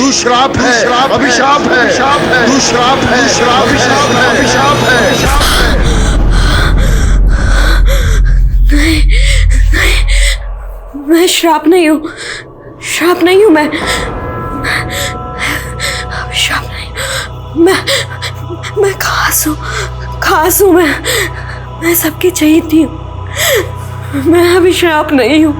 तू श्राप है, अभिशाप है, तू श्राप है, अभिशाप है, अभिशाप है। नहीं, मैं श्राप नहीं हूँ, श्राप नहीं हूँ मैं, अभिशाप नहीं। मैं खास हूँ, खास हूँ मैं सबकी चाहती हूँ, मैं अभिशाप नहीं हूँ।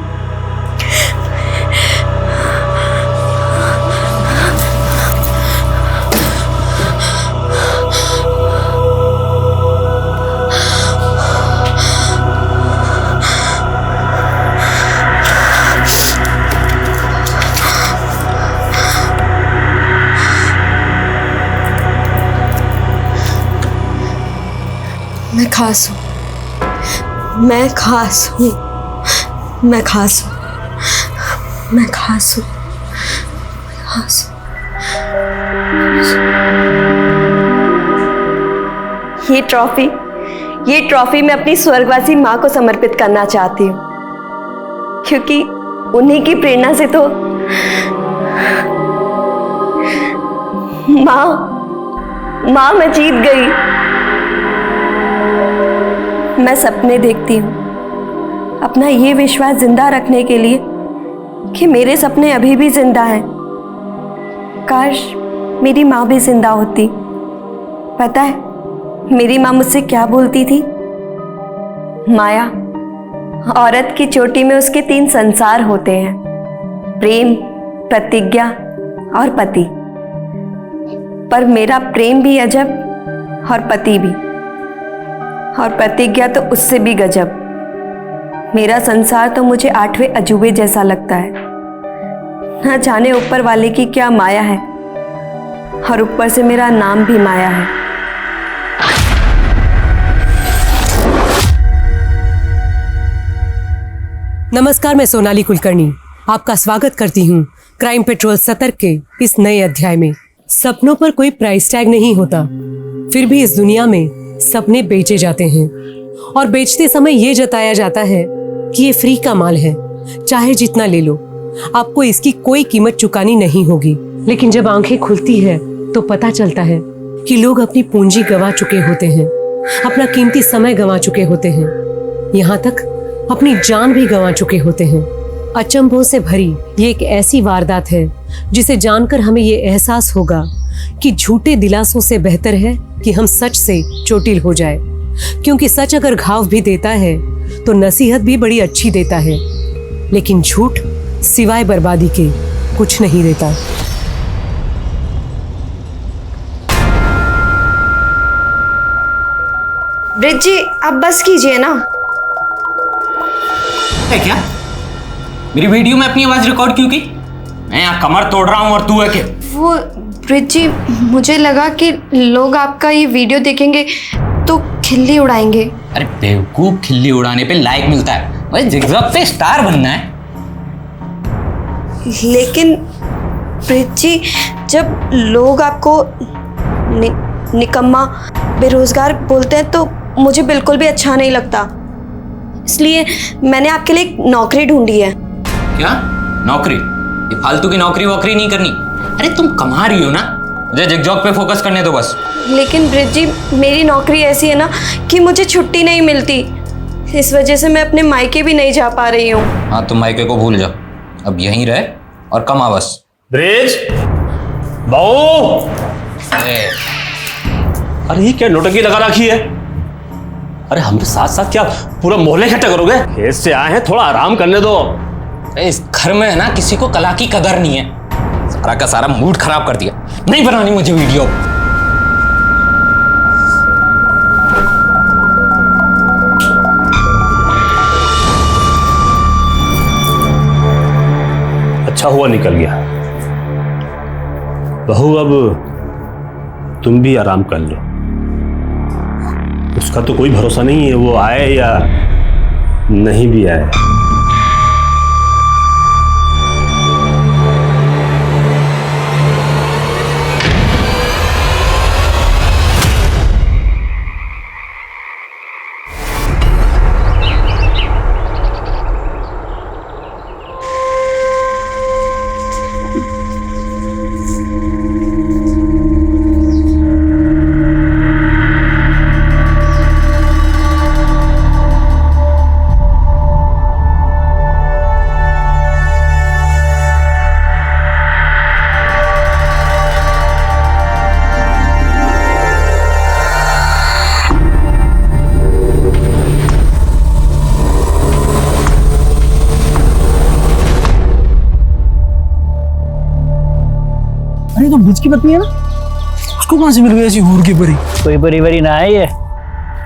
मैं खास हूँ, मैं खास हूँ, मैं खास हूँ, मैं खास हूँ, खास। ये ट्रॉफी मैं अपनी स्वर्गवासी माँ को समर्पित करना चाहती हूँ, क्योंकि उन्हीं की प्रेरणा से तो माँ मैं जीत गई। मैं सपने देखती हूँ अपना ये विश्वास जिंदा रखने के लिए कि मेरे सपने अभी भी जिंदा हैं। काश मेरी माँ भी जिंदा होती। पता है मेरी माँ मुझसे क्या बोलती थी? माया, औरत की चोटी में उसके 3 संसार होते हैं, प्रेम, प्रतिज्ञा और पति। पर मेरा प्रेम भी अजब और पति भी, और प्रतिज्ञा तो उससे भी गजब। मेरा संसार तो मुझे 8वें अजूबे जैसा लगता है। न जाने ऊपर वाले की क्या माया है, और ऊपर से मेरा नाम भी माया है। नमस्कार, मैं सोनाली कुलकर्णी आपका स्वागत करती हूँ क्राइम पेट्रोल सतर्क के इस नए अध्याय में। सपनों पर कोई प्राइस टैग नहीं होता, फिर भी इस दुनिया में सपने बेचे जाते हैं, और बेचते समय ये जताया जाता है कि ये फ्री का माल है, चाहे जितना ले लो, आपको इसकी कोई कीमत चुकानी नहीं होगी। लेकिन जब आंखें खुलती है तो पता चलता है कि लोग अपनी पूंजी गंवा चुके होते हैं, अपना कीमती समय गंवा चुके होते हैं, यहाँ तक अपनी जान भी गंवा चुके होते हैं। अचंभों से भरी ये एक ऐसी वारदात है जिसे जानकर हमें ये एहसास होगा कि झूठे दिलासों से बेहतर है कि हम सच से चोटिल हो जाए, क्योंकि सच अगर घाव भी देता है तो नसीहत भी बड़ी अच्छी देता है, लेकिन झूठ सिवाय बर्बादी के कुछ नहीं देता। ब्रिज जी, आप बस कीजिए ना। है क्या? मेरी वीडियो में अपनी आवाज रिकॉर्ड क्यों की? मैं यहाँ कमर तोड़ रहा हूँ और तू है क्या? वो ब्रिज जी, मुझे लगा कि लोग आपका ये वीडियो देखेंगे तो खिल्ली उड़ाएंगे। अरे बेवकूफ, खिल्ली उड़ाने पे लाइक मिलता है, मुझे जिगजैग पे स्टार बनना है। लेकिन ब्रिज जी, जब लोग आपको निकम्मा, बेरोजगार बोलते हैं तो मुझे बिल्कुल भी अच्छा नहीं लगता। इसलिए मैंने आपके लिए एक नौकरी ढूंढी है। क्या नौकरी? ये फालतू की नौकरी वोकरी नहीं करनी। अरे तुम कमा रही हो ना, मुझे जिगजैग पे फोकस करने दो बस। लेकिन ब्रिज जी, मेरी नौकरी ऐसी है ना कि मुझे छुट्टी नहीं मिलती, इस वजह से मैं अपने मायके भी नहीं जा पा रही हूँ। हाँ, तुम मायके को भूल जाओ, अब यहीं रहे और कमा बस। ब्रिज बहू, अरे ये क्या नोटंकी लगा रखी है? अरे हम साथ साथ क्या पूरा मोहल्ले इकट्ठा करोगे? खेत से आए हैं, थोड़ा आराम करने दो। इस घर में है ना किसी को कला की कदर नहीं है, सारा का सारा मूड खराब कर दिया। नहीं बनानी मुझे वीडियो। अच्छा हुआ निकल गया। बहू अब तुम भी आराम कर लो, उसका तो कोई भरोसा नहीं है, वो आए या नहीं भी आए। अरे तो बुज की पत्नी है ना, उसको कहाँ से मिल गई ऐसी हूर की परी? कोई परी वरी ना है ये,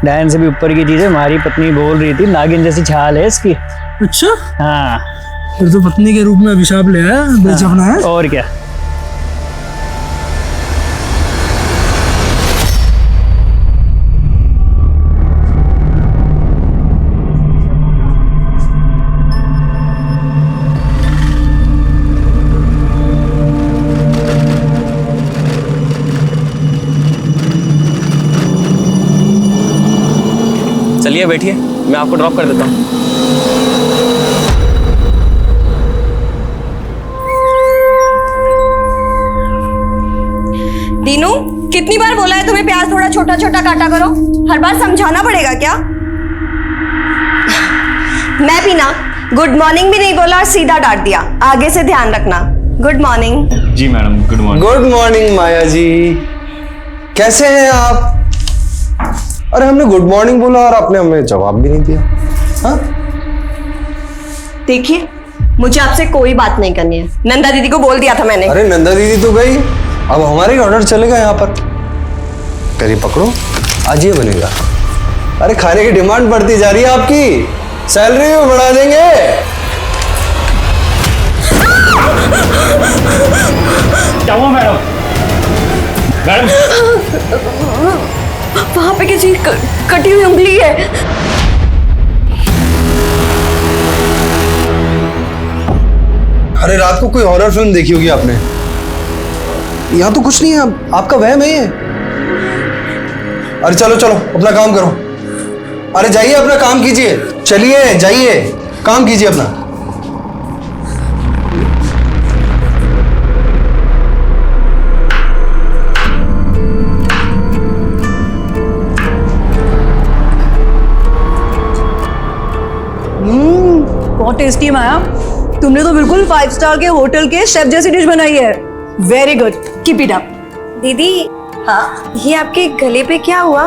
डायन से भी ऊपर की चीज है। हमारी पत्नी बोल रही थी नागिन जैसी छाल है इसकी। अच्छा, हाँ फिर तो पत्नी के रूप में अभिशाप ले आया बेचपना है। और क्या। चलिए बैठिए, मैं आपको ड्रॉप कर देता हूँ। दीनू, कितनी बार बोला है तुम्हें प्याज थोड़ा छोटा छोटा काटा करो? हर बार समझाना पड़ेगा क्या? मैं भी ना गुड मॉर्निंग भी नहीं बोला और सीधा डांट दिया। आगे से ध्यान रखना। Good morning. जी madam, good morning. Good morning Maya ji, कैसे हैं आप? अरे हमने गुड मॉर्निंग बोला और आपने हमें जवाब भी नहीं दिया। हाँ? देखिए, मुझे आपसे कोई बात नहीं करनी है। नंदा दीदी को बोल दिया था मैंने। अरे नंदा दीदी तो गई, अब हमारे ही ऑर्डर चलेगा यहाँ पर। करी पकड़ो, आज ये बनेगा। अरे खाने की डिमांड बढ़ती जा रही है आपकी, सैलरी भी बढ़ा देंगे। क्या हुआ मैडम? मैडम वहां पे किसी कटी हुई उंगली है। अरे रात को कोई हॉरर फिल्म देखी होगी आपने। यहाँ तो कुछ नहीं है, आपका वहम है ये। अरे चलो चलो अपना काम करो। अरे जाइए अपना काम कीजिए, चलिए जाइए काम कीजिए अपना। बहुत टेस्टी है माया, तुमने तो बिल्कुल 5 स्टार के होटल के शेफ जैसी डिश बनाई है। Very good, keep it up. दीदी, हाँ, ये आपके गले पे क्या हुआ?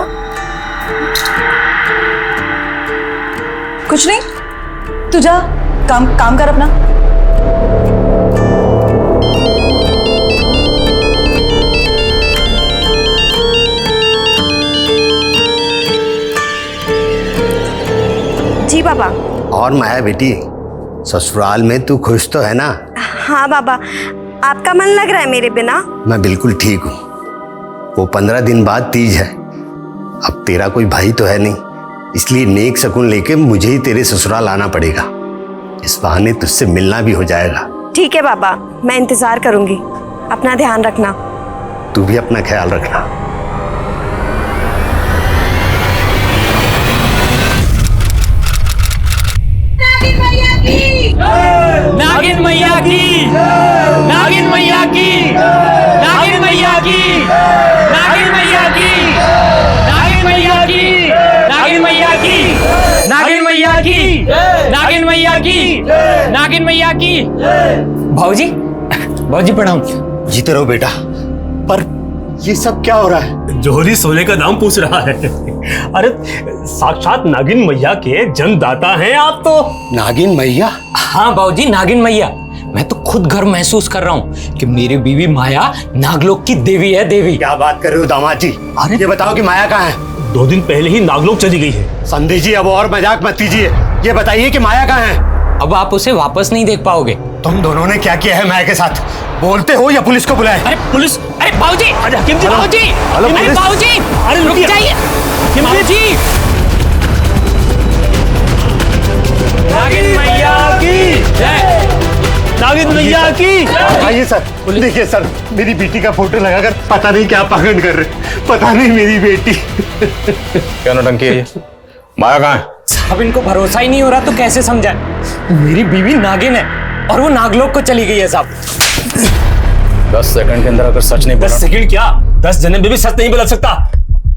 कुछ नहीं, तू जा काम कर अपना। जी बाबा। और माया बेटी, ससुराल में तू खुश तो है ना? हाँ बाबा, आपका मन लग रहा है मेरे बिना? मैं बिल्कुल ठीक हूँ। वो 15 दिन बाद तीज है। अब तेरा कोई भाई तो है नहीं, इसलिए नेक शगुन लेके मुझे ही तेरे ससुराल आना पड़ेगा। इस बहाने तुझसे मिलना भी हो जाएगा। ठीक है बाबा, मैं इंतजार करूंगी। अपना ध्यान रखना। तू भी अपना ख्याल रखना। नागिन मैया की, नागिन मैया की, नागिन मैया की, नागिन मैया की, नागिन मैया की, नागिन मैया की, नागिन मैया की, नागिन मैया की, नागिन मैया की। भाऊजी, भाऊजी प्रणाम। जीते रहो बेटा। पर ये सब क्या हो रहा है? जोहरी सोने का नाम पूछ रहा है। अरे साक्षात नागिन मैया के जन्मदाता हैं आप तो। नागिन मैया? हाँ बाबूजी, नागिन मैया। मैं तो खुद घर महसूस कर रहा हूँ कि मेरी बीवी माया नागलोक की देवी है। देवी? क्या बात कर रहे हो दामाद जी? अरे ये बताओ कि माया कहाँ है? 2 दिन पहले ही नागलोक चली गई है। संधि जी अब और मजाक मत कीजिए, ये बताइए कि माया कहाँ है? अब आप उसे वापस नहीं देख पाओगे। तुम दोनों ने क्या किया है माया के साथ? बोलते हो या पुलिस को बुलाए? अरे पुलिस? अरे बाबूजी, अरे हकीम जी, बाबूजी, हेलो, अरे पुलिस? बाबूजी, अरे रुक रुकिए। जाइए बाबूजी। नागिन मैया की जय, नागिन मैया की। आइए सर, देखिए सर, मेरी बेटी का फोटो लगाकर पता नहीं क्या पाखंड कर रहे। पता नहीं मेरी बेटी। क्या नौटंकी है ये? माया कहाँ है? साहब इनको भरोसा ही नहीं हो रहा तो कैसे समझाएं? मेरी बीवी नागिन है और वो नागलोक को चली गई है साहब। 10 सेकंड के अंदर अगर सच नहीं 10 बोला, सेकंड क्या, 10 जन्म में भी सच नहीं बदल सकता।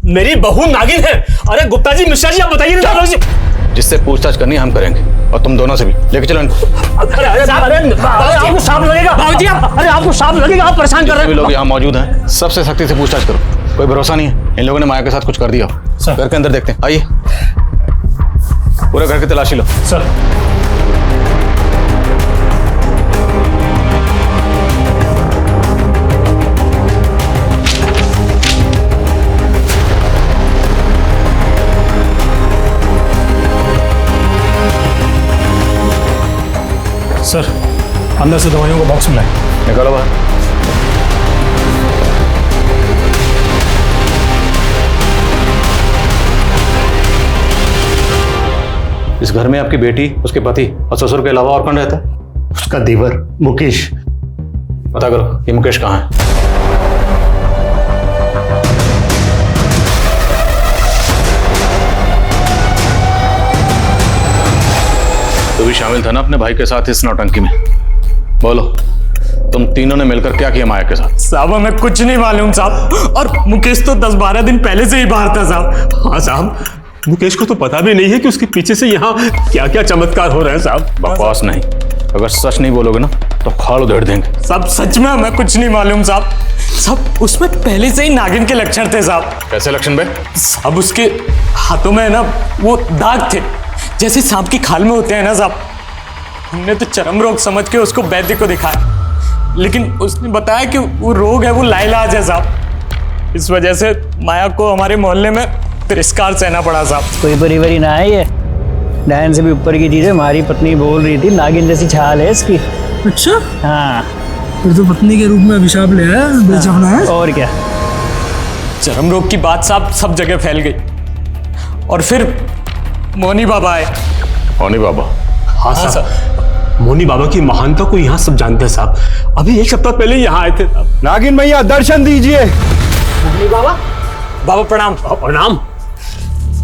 मेरी बहू नागिन है। अरे गुप्ता जी, मिश्रा जी, आप बताइए ना। जिससे पूछताछ करनी है हम करेंगे, और तुम दोनों से भी। लेके चलो इनको। अरे आपको सांप लगेगा बाबूजी। अरे आपको सांप लगेगा, आप परेशान कर रहे सभी हैं। लोग यहाँ मौजूद हैं, सबसे सख्ती से पूछताछ करो। कोई भरोसा नहीं है, इन लोगों ने माया के साथ कुछ कर दिया हो। घर के अंदर देखते हैं, आइए। पूरे घर की तलाशी लो। सर, अंदर से दवाइयों का बॉक्स मिलाए। निकालो बाहर। इस घर में आपकी बेटी, उसके पति और ससुर के अलावा और कौन रहता है? उसका देवर मुकेश। पता करो ये मुकेश कहाँ है। तू भी शामिल था ना अपने भाई के साथ इस नौटंकी में? बोलो, तुम तीनों ने मिलकर क्या किया माया के साथ? साहब हमें कुछ नहीं मालूम साहब, और मुकेश तो 10-12 दिन पहले से ही बाहर था साहब। हाँ साहब, मुकेश को तो पता भी नहीं है कि उसके पीछे से यहाँ क्या क्या चमत्कार हो रहे हैं साहब। बकवास नहीं, अगर सच नहीं बोलोगे ना तो खाल उधेड़ देंगे। साहब सच में हमें कुछ नहीं मालूम साहब। साहब उसमें पहले से ही नागिन के लक्षण थे साहब। कैसे लक्षण बे? साहब उसके हाथों में ना वो दाग थे, जैसे सांप की खाल में होते हैं ना साहब। हमने तो चरम रोग समझ के उसको वैद्य को दिखाया, लेकिन उसने बताया कि वो रोग है, वो लाइलाज है साहब। इस वजह से माया को हमारे मोहल्ले में तिरस्कार सहना पड़ा साहब। कोई परिवारी ना है ये, डायन से भी ऊपर की चीज है। हमारी पत्नी बोल रही थी नागिन जैसी छाल है इसकी। अच्छा, हाँ फिर तो पत्नी के रूप में अभिशाप ले आया, बेचैना है। और क्या। चरम रोग की बात साहब सब जगह फैल गई, और फिर मोनी बाबा आए। मोनी बाबा? हाँ साहब, मोनी बाबा की महानता को यहाँ सब जानते हैं साहब। अभी 1 सप्ताह पहले यहाँ आए थे। नागिन मैया दर्शन दीजिए। बाबा प्रणाम। प्रणाम।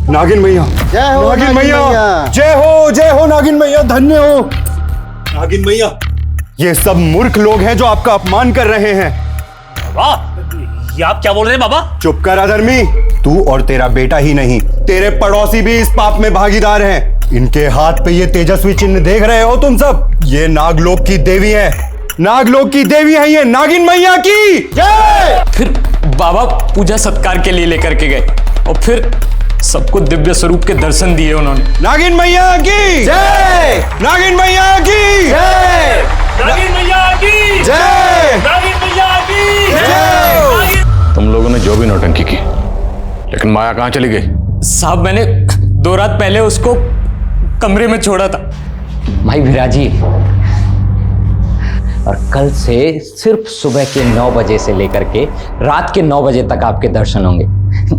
नागिन मैया, जय हो नागिन मैया, जय हो नागिन मैया, धन्य हो नागिन मैया। ये सब मूर्ख लोग हैं जो आपका अपमान कर रहे हैं। बाबा, ये आप क्या बोल रहे हैं बाबा? चुप कर अधर्मी, तू और तेरा बेटा ही नहीं, तेरे पड़ोसी भी इस पाप में भागीदार हैं। इनके हाथ पे ये तेजस्वी चिन्ह देख रहे हो तुम सब, ये नागलोक की देवी है। नागलोक की देवी है ये, नागिन मैया की जय। फिर बाबा पूजा सत्कार के लिए लेकर के गए, और फिर सबको दिव्य स्वरूप के दर्शन दिए उन्होंने। नागिन मैया की जय, नागिन मैया की जय, नागिन मैया की जय, नागिन मैया की जय। तुम लोगों ने जो भी नौटंकी की, लेकिन माया कहाँ चली गई? साहब मैंने 2 रात पहले उसको कमरे में छोड़ा था। भाई विराजी, और कल से सिर्फ सुबह के 9 बजे से लेकर के रात के 9 बजे तक आपके दर्शन होंगे,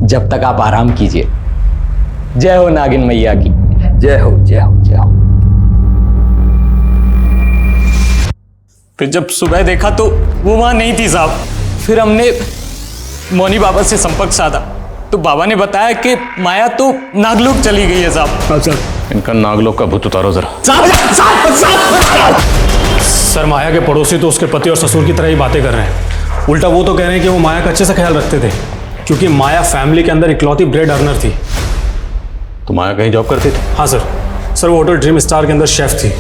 जब तक आप आराम कीजिए। जय हो नागिन मैया की, जय हो जय हो जय हो। फिर जब सुबह देखा तो वो वहां नहीं थी साहब। फिर हमने मोनी बाबा से संपर्क साधा, तो बाबा ने बताया कि माया तो नागलोक चली गई है साहब। इनका नागलोक का भूत उतारो जरा। सर, माया के पड़ोसी तो उसके पति और ससुर की तरह ही बातें कर रहे हैं। उल्टा वो तो कह रहे हैं कि वो माया का अच्छे से ख्याल रखते थे, क्योंकि माया फैमिली के अंदर इकलौती ब्रेड अर्नर थी। तो माया कहीं जॉब करती थी? हाँ सर, वो होटल ड्रीम स्टार के अंदर शेफ थी।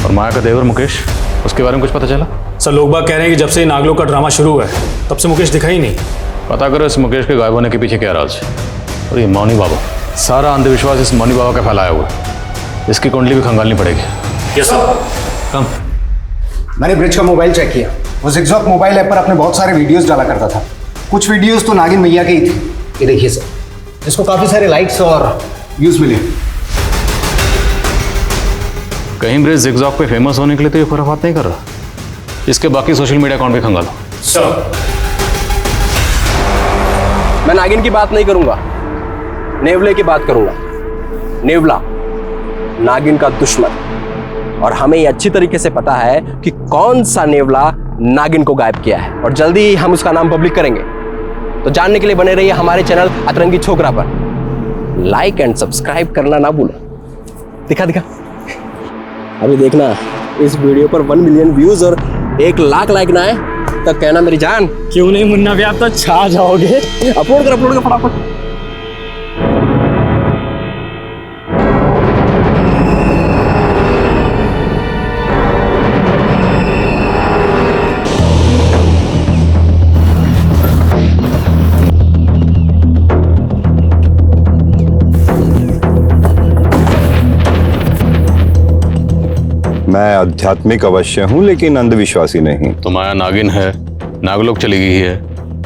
और माया का देवर मुकेश, उसके बारे में कुछ पता चला? सर, लोग बाग कह रहे हैं कि जब से ये नागलोक का ड्रामा शुरू हुआ है तब से मुकेश दिखा ही नहीं। पता करो इस मुकेश के गायब होने के पीछे क्या राज है। और ये मौनी बाबा, सारा अंधविश्वास इस मौनी बाबा का फैलाया हुआ है। इसकी कुंडली भी खंगालनी पड़ेगी। यस सर, कम। मैंने ब्रिज का मोबाइल चेक किया, वो जिगजॉग मोबाइल ऐप पर अपने बहुत सारे वीडियोस डाला करता था। कुछ वीडियोस तो नागिन मैया के ही थे। ये देखिए सर, इसको काफी सारे लाइक्स और व्यूज मिले। कहीं ब्रिज जिगजॉग पे फेमस होने के लिए तो ये खुराफात नहीं कर रहा। इसके बाकी सोशल मीडिया अकाउंट भी खंगालो। सर, मैं नागिन की बात नहीं करूंगा, नेवले की बात करूंगा। नेवला नागिन का दुश्मन, और हमें ये अच्छी तरीके से पता है कि कौन सा नेवला नागिन को गायब किया है, और जल्दी ही हम उसका नाम पब्लिक करेंगे। तो जानने के लिए बने रहिए हमारे चैनल अतरंगी छोकरा पर। लाइक एंड सब्सक्राइब करना ना भूलो। दिखा अभी देखना, इस वीडियो पर 1 मिलियन व्यूज और 1 लाख लाइक ना आए तो कहना मेरी जान। क्यों नहीं मुन्ना भी, आप तो छा जाओगे। अपलोड कर फटाफट। मैं आध्यात्मिक अवश्य हूँ लेकिन अंधविश्वासी नहीं। तो माया नागिन है, नागलोक चली गई है,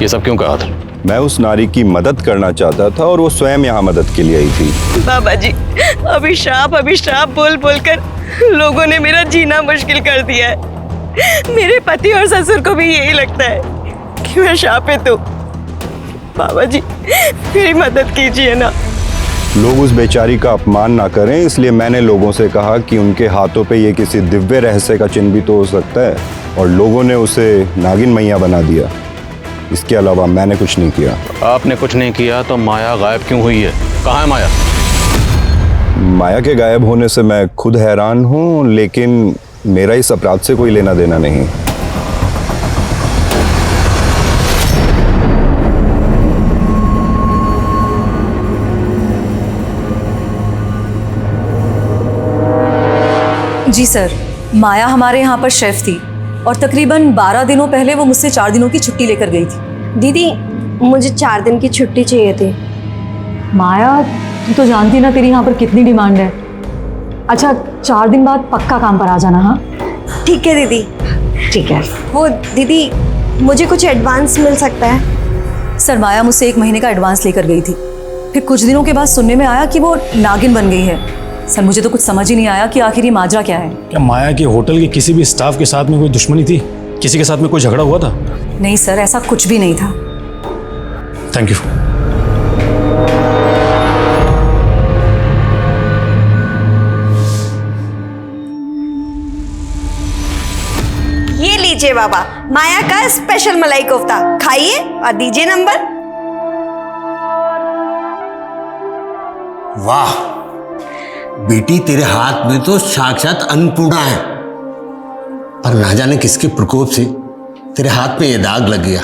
ये सब क्यों कहा था? मैं उस नारी की मदद करना चाहता था और वो स्वयं यहाँ मदद के लिए आई थी। बाबा जी, अभिशाप बोल बोलकर लोगों ने मेरा जीना मुश्किल कर दिया है। मेरे पति और ससुर को भी यही लगता है कि मैं शापित हूँ। बाबा जी, मेरी मदद कीजिए ना। लोग उस बेचारी का अपमान ना करें, इसलिए मैंने लोगों से कहा कि उनके हाथों पे ये किसी दिव्य रहस्य का चिन्ह भी तो हो सकता है, और लोगों ने उसे नागिन मैया बना दिया। इसके अलावा मैंने कुछ नहीं किया। आपने कुछ नहीं किया तो माया गायब क्यों हुई है? कहाँ है माया? माया के गायब होने से मैं खुद हैरान हूँ, लेकिन मेरा इस अपराध से कोई लेना देना नहीं। जी सर, माया हमारे यहाँ पर शेफ थी और तकरीबन 12 दिनों पहले वो मुझसे 4 दिनों की छुट्टी लेकर गई थी। दीदी, मुझे 4 दिन की छुट्टी चाहिए थी। माया, तू तो जानती ना तेरी यहाँ पर कितनी डिमांड है। अच्छा, 4 दिन बाद पक्का काम पर आ जाना। हाँ ठीक है दीदी। ठीक है। वो दीदी, मुझे कुछ एडवांस मिल सकता है? सर, माया मुझसे 1 महीने का एडवांस लेकर गई थी। फिर कुछ दिनों के बाद सुनने में आया कि वो नागिन बन गई है। सर, मुझे तो कुछ समझ ही नहीं आया कि आखिर ये माजरा क्या है। क्या माया के होटल के किसी भी स्टाफ के साथ में कोई दुश्मनी थी? किसी के साथ में कोई झगड़ा हुआ था? नहीं सर, ऐसा कुछ भी नहीं था। Thank you. ये लीजिए बाबा, माया का स्पेशल मलाई कोफ्ता, खाइए और दीजिए नंबर। वाह बेटी, तेरे हाथ में तो साक्षात अन्नपूर्णा है, पर ना जाने किसके प्रकोप से तेरे हाथ में ये दाग लग गया।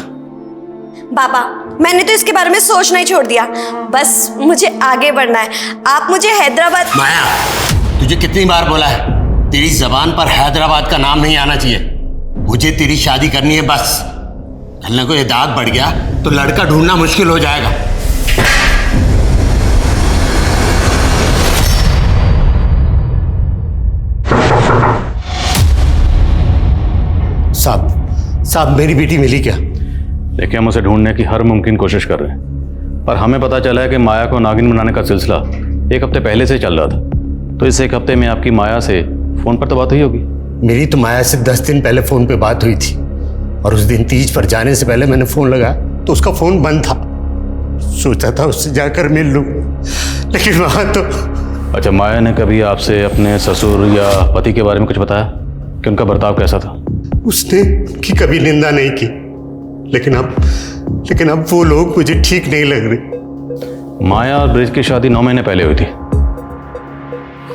बाबा, मैंने तो इसके बारे में सोचना ही छोड़ दिया। बस मुझे आगे बढ़ना है। आप मुझे हैदराबाद। माया, तुझे कितनी बार बोला है, तेरी जबान पर हैदराबाद का नाम नहीं आना चाहिए। मुझे तेरी शादी करनी है बस। कल को ये दाग बढ़ गया तो लड़का ढूंढना मुश्किल हो जाएगा। साहब, मेरी बेटी मिली क्या? देखिए, हम उसे ढूंढने की हर मुमकिन कोशिश कर रहे हैं, पर हमें पता चला है कि माया को नागिन बनाने का सिलसिला 1 हफ्ते पहले से चल रहा था। तो इस 1 हफ्ते में आपकी माया से फोन पर तो बात हुई होगी? मेरी तो माया से 10 दिन पहले फोन पे बात हुई थी, और उस दिन तीज पर जाने से पहले मैंने फोन लगाया तो उसका फोन बंद था। सोचा था उससे जाकर मिल लूं, लेकिन वहां तो। अच्छा, माया ने कभी आपसे अपने ससुर या पति के बारे में कुछ बताया कि उनका बर्ताव कैसा था? उसने उनकी कभी निंदा नहीं की, लेकिन अब वो लोग मुझे ठीक नहीं लग रहे। माया और ब्रिज की शादी 9 महीने पहले हुई थी,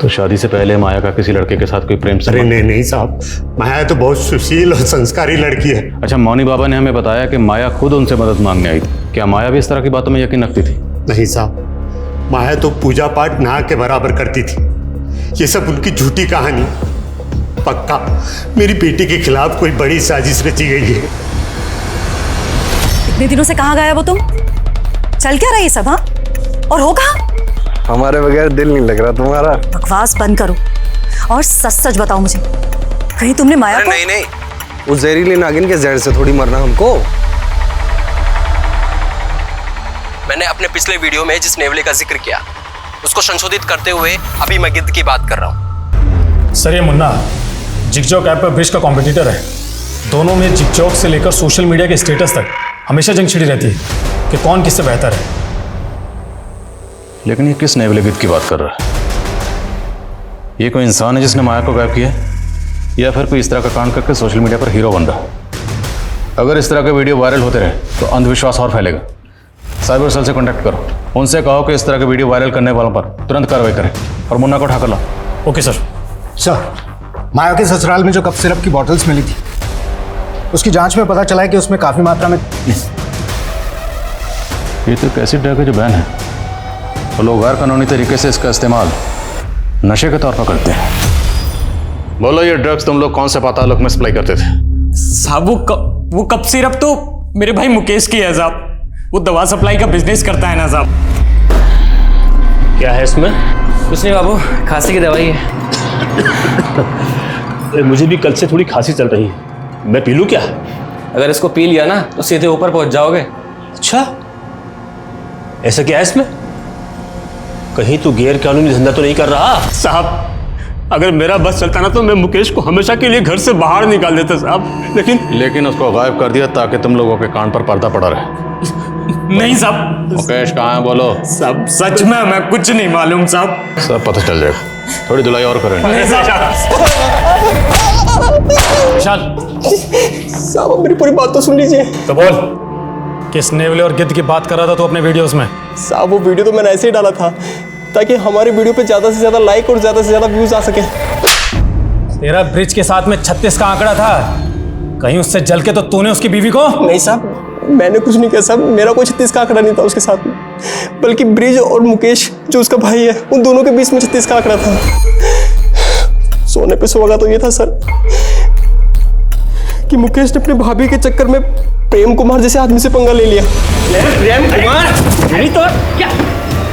तो शादी से पहले माया का किसी लड़के के साथ कोई प्रेम संबंध? अरे नहीं साहब, माया तो बहुत सुशील और संस्कारी लड़की है। अच्छा, मौनी बाबा ने हमें बताया कि माया खुद उनसे मदद मांगने आई थी। क्या माया भी इस तरह की बातों में यकीन रखती थी? नहीं साहब, माया तो पूजा पाठ ना के बराबर करती थी। ये सब उनकी झूठी कहानी। पक्का मेरी बेटी के खिलाफ कोई बड़ी साजिश रची गई है। इतने दिनों से कहाँ गया वो तुम? चल क्या रहा ये सब? हाँ, और हो कहाँ? हमारे बगैर दिल नहीं लग रहा तुम्हारा। बकवास बंद करो और सच सच बताओ मुझे, कहीं तुमने माया को? नहीं, उस जहरीली नागिन के जहर से थोड़ी मरना हमको। मैंने अपने पिछले वीडियो में जिस नेवले का जिक्र किया उसको संशोधित करते हुए अभी मैं गिद्ध की बात कर रहा हूँ। सर, ये मुन्ना जिगजॉग ऐप पर ब्रिज का कॉम्पिटिटर है। दोनों में जिगजॉग से लेकर सोशल मीडिया के स्टेटस तक हमेशा जंग छिड़ी रहती है कि कौन किससे बेहतर है। लेकिन ये किस नेवले गिद्ध की बात कर रहा है? ये कोई इंसान है जिसने माया को गायब किया, या फिर कोई इस तरह का कांड करके सोशल मीडिया पर हीरो बन रहा है? अगर इस तरह के वीडियो वायरल होते रहे तो अंधविश्वास और फैलेगा। साइबर सेल से कॉन्टैक्ट करो, उनसे कहो कि इस तरह के वीडियो वायरल करने वालों पर तुरंत कार्रवाई करें और मुन्ना को उठा कर लाओ। Okay sir. माया के ससुराल में जो कफ सिरप की बॉटल्स मिली थी, उसकी जांच में पता चला है कि उसमें काफी मात्रा में। ये तो एक ऐसी ड्रग है जो बैन है, और लोग गैर कानूनी तरीके से इसका इस्तेमाल नशे के तौर पर करते हैं। बोलो, ये ड्रग्स तुम लोग कौन से पाताल में सप्लाई करते थे? साहब, वो कप सिरप तो मेरे भाई मुकेश की है साहब। वो दवा सप्लाई का बिजनेस करता है ना साहब। क्या है इसमें? कुछ नहीं बाबू, खांसी की दवाई है। मुझे भी कल से थोड़ी खांसी चल रही है, मैं पी लूं क्या? अगर इसको पी लिया ना तो सीधे ऊपर पहुंच जाओगे। अच्छा, ऐसा क्या है इसमें? कहीं तू गैर कानूनी धंधा तो नहीं कर रहा? साहब, अगर मेरा बस चलता ना तो मैं मुकेश को हमेशा के लिए घर से बाहर निकाल देता साहब, लेकिन उसको गायब कर दिया ताकि तुम लोगों के कान पर पर्दा पड़ा रहे। नहीं साहब। मुकेश कहाँ है बोलो? साहब सच में मैं कुछ नहीं मालूम साहब। सब पता चल जाएगा, थोड़ी धुलाई और करेंगे। विशाल साहब मेरी पूरी बात तो सुन लीजिए। तो बोल, किस नेवले और गिद्ध की बात कर रहा था तू अपने वीडियोस में? साहब वो वीडियो तो मैंने ऐसे ही डाला था ताकि हमारे वीडियो पे ज्यादा से ज्यादा लाइक और ज्यादा से ज्यादा व्यूज आ सके। तेरा ब्रिज के साथ में 36 का आंकड़ा था, कहीं उससे जल के तो तूने उसकी बीवी को? नहीं साहब, मैंने कुछ नहीं किया साहब, मेरा कोई 36 का आंकड़ा नहीं था उसके साथ में, बल्कि ब्रिज और मुकेश जो उसका भाई है उन दोनों के बीच में 36 का आंकड़ा था। सोने पे सुहागा तो ये था सर कि मुकेश ने अपनी भाभी के चक्कर में प्रेम कुमार जैसे आदमी से पंगा ले लिया। प्रेम कुमार? नहीं तो क्या?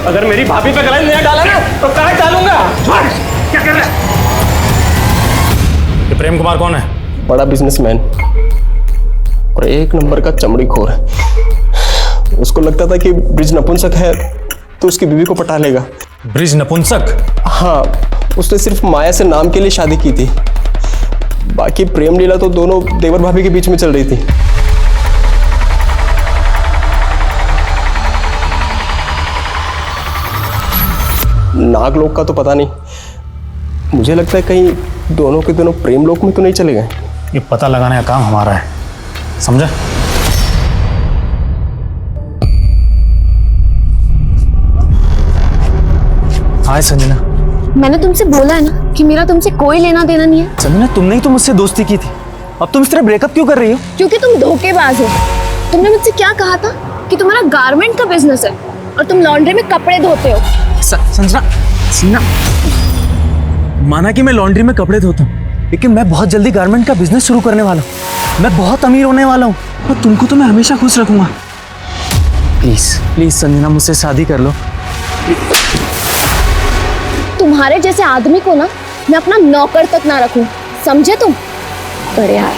अगर मेरी भाभी पे गलत नहीं डाला ना तो कहाँ डालूंगा? क्या कर रहा है? ये प्रेम कुमार कौन है? बड़ा बिजनेसमैन और एक नंबर का चमड़ी खोर है। उसको लगता था कि ब्रिज नपुंसक है तो उसकी बीवी को पटा लेगा। ब्रिज नपुंसक? हाँ, उसने सिर्फ माया से नाम के लिए शादी की थी, बाकी प्रेम लीला तो दोनों देवर भाभी के बीच में चल रही थी। नागलोक का तो पता नहीं, मुझे लगता है कहीं दोनों के दोनों प्रेम लोक में तो नहीं चले गए। ये पता लगाने का काम हमारा है, समझा? हाय संजना। मैंने तुमसे बोला है ना कि मेरा तुमसे कोई लेना देना नहीं है। संजना, तुमने ही तो मुझसे दोस्ती की थी, अब तुम इस तरह ब्रेकअप क्यों कर रही हो? क्योंकि तुम धोखेबाज हो। तुमने मुझसे क्या कहा था कि तुम्हारा गारमेंट का बिजनेस है और तुम लॉन्ड्री में कपड़े धोते हो। संजना, माना कि मैं लॉन्ड्री में कपड़े धोता हूँ, लेकिन मैं बहुत जल्दी गारमेंट का बिजनेस शुरू करने वाला हूँ। मैं बहुत अमीर होने वाला हूँ और तुमको तो मैं हमेशा खुश रखूंगा। प्लीज प्लीज संजना, मुझसे शादी कर लो। तुम्हारे जैसे आदमी को ना मैं अपना नौकर तक ना रखूं, समझे तुम? बड़े यार।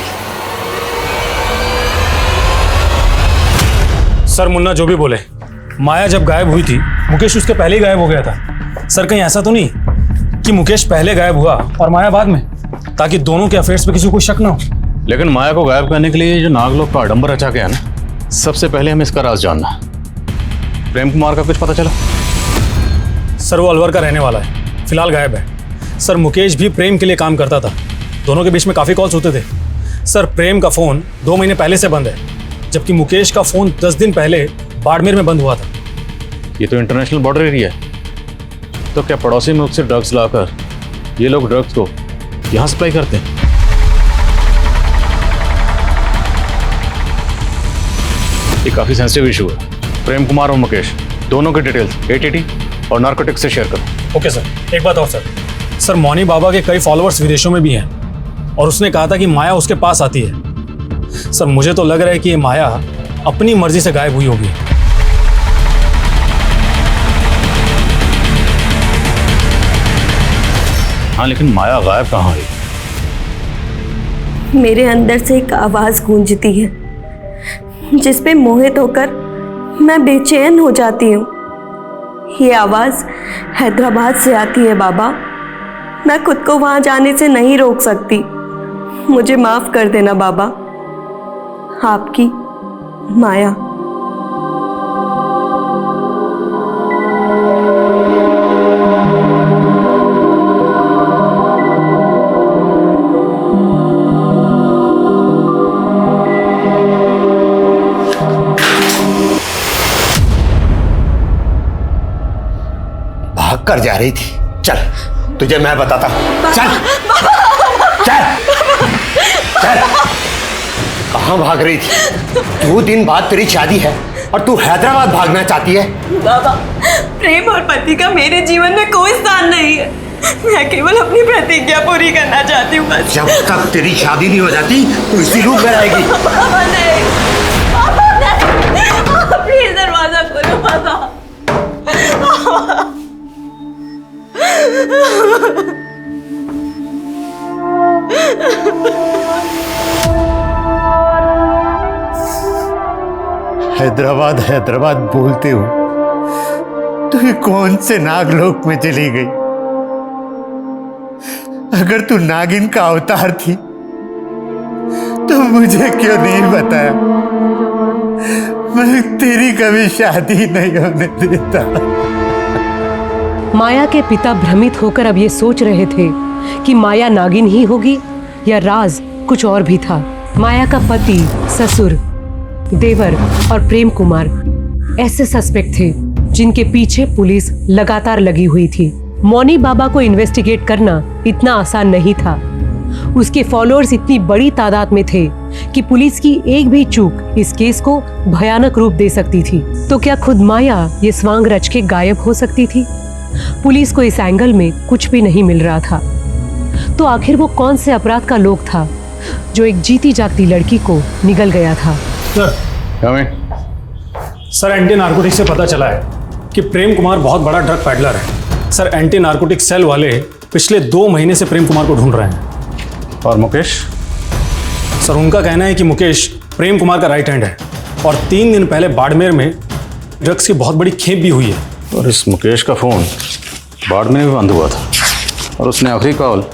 सर मुन्ना जो भी बोले, माया जब गायब हुई थी मुकेश उसके पहले ही गायब हो गया था। सर कहीं ऐसा तो नहीं कि मुकेश पहले गायब हुआ और माया बाद में, ताकि दोनों के अफेयर्स पे किसी को शक ना हो। लेकिन माया को गायब करने के लिए जो नागलोक का आडंबर रचा गया ना, सबसे पहले हमें इसका राज जानना। प्रेम कुमार का कुछ पता चला? सर वो अलवर का रहने वाला है, फिलहाल गायब है। सर मुकेश भी प्रेम के लिए काम करता था, दोनों के बीच में काफ़ी कॉल्स होते थे। सर प्रेम का फ़ोन 2 महीने पहले से बंद है, जबकि मुकेश का फ़ोन 10 दिन पहले बाड़मेर में बंद हुआ था। ये तो इंटरनेशनल बॉर्डर एरिया है, तो क्या पड़ोसी मुल्क से ड्रग्स लाकर ये लोग ड्रग्स को यहाँ सप्लाई करते हैं? ये काफ़ी सेंसिटिव इशू है। प्रेम कुमार और मुकेश दोनों के डिटेल्स ATT और नार्कोटिक्स से शेयर करो। Okay sir. एक बात और सर मौनी बाबा के कई फॉलोअर्स विदेशों में भी हैं और उसने कहा था कि माया उसके पास आती है। सर मुझे तो लग रहा है कि ये माया अपनी मर्जी से गायब हुई होगी। हाँ, लेकिन माया गायब कहाँ हुई? मेरे अंदर से एक आवाज गूंजती है जिस पे मोहित होकर मैं बेचैन हो जाती हूँ। ये आवाज हैदराबाद से आती है बाबा। मैं खुद को वहां जाने से नहीं रोक सकती। मुझे माफ कर देना बाबा। आपकी माया। कर जा रही थी, चल तुझे मैं बताता हूं। चल चल चल। कहां भाग रही थी? 2 दिन बाद तेरी शादी है और तू हैदराबाद भागना चाहती है? बाबा, प्रेम और पति का मेरे जीवन में कोई स्थान नहीं है। मैं केवल अपनी प्रतिज्ञा पूरी करना चाहती हूँ बस। जब तक तेरी शादी नहीं हो जाती तो इसी रूप में रहेगी। बाबा नहीं, बाबा नहीं, प्लीज दरवाजा खोलो बाबा। हैदराबाद हैदराबाद बोलते हो, तू ये कौन से नागलोक में चली गई? अगर तू नागिन का अवतार थी तो मुझे क्यों नहीं बताया? मैं तेरी कभी शादी नहीं होने देता। माया के पिता भ्रमित होकर अब ये सोच रहे थे कि माया नागिन ही होगी या राज कुछ और भी था। माया का पति, ससुर, देवर और प्रेम कुमार ऐसे सस्पेक्ट थे जिनके पीछे पुलिस लगातार लगी हुई थी। मौनी बाबा को इन्वेस्टिगेट करना इतना आसान नहीं था। उसके फॉलोअर्स इतनी बड़ी तादाद में थे कि पुलिस की एक भी चूक इस केस को भयानक रूप दे सकती थी। तो क्या खुद माया ये स्वांग रच के गायब हो सकती थी? पुलिस को इस एंगल में कुछ भी नहीं मिल रहा था। तो आखिर वो कौन से अपराध का लोग था जो एक जीती जागती लड़की को निगल गया था? सर, एंटी नार्कोटिक से पता चला है कि प्रेम कुमार बहुत बड़ा ड्रग पैडलर है। सर, एंटी नार्कोटिक सेल वाले पिछले 2 महीने से प्रेम कुमार को ढूंढ रहे हैं। और मुकेश? सर, उनका कहना है कि मुकेश प्रेम कुमार का राइट हैंड है और 3 दिन पहले बाड़मेर में ड्रग्स की बहुत बड़ी खेप भी हुई है। और इस मुकेश का फ़ोन बाड़मेर में भी बंद हुआ था और उसने आखिरी कॉल